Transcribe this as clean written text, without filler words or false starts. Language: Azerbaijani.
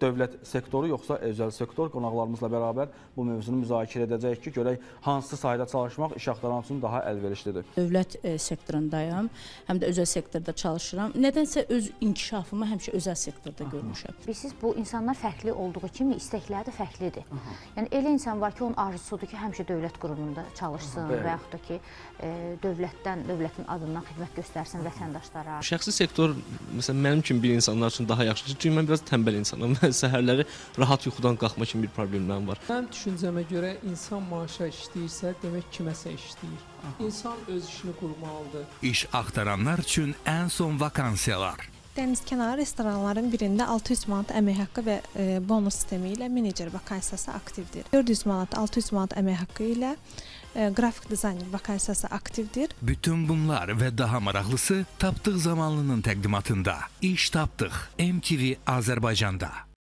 dövlət sektoru yoxsa özəl sektor? Qonaqlarımızla bərabər bu mövzunu müzakirə edəcəyik ki, görək hansı sahədə çalışmaq iş axtaran üçün daha əlverişlidir. Dövlət sektorundayım, həm də özəl sektorda çalışıram. Nədənsə öz inkişafımı həmişə özəl sektorda görmüşəm. Bilirsiniz, bu insanlar fərqli olduğu kimi istəkləri də fərqlidir. Yəni elə insan var ki, onun arzusudur ki, həmişə dövlət qurumunda çalışsın və yaxud da ki, dövlətin adından xidmət göstərsin vətəndaşlara. Şəxsi sektor məsələn mənim kimi bir insanlar üçün daha yaxşıdır. Çünki mən biraz tənbəl insanam. Səhərləri rahat yuxudan qalxma kimi bir problemlərim var. Mənim düşüncəmə görə insan maaşa işləyirsə, demək kiməsə işləyir. İnsan öz işini qurmalıdır. İş axtaranlar üçün ən son vakansiyalar. Dənizkənarı restoranların birində 600 manat əmək haqqı və bonus sistemi ilə menecer vakansiyası aktivdir. 400 manat, 600 manat əmək haqqı ilə qrafik dizayner vakansiyası aktivdir. Bütün bunlar və daha maraqlısı Tapdıq zamanlının təqdimatında. İş tapdıq. MTV Azərbaycanda.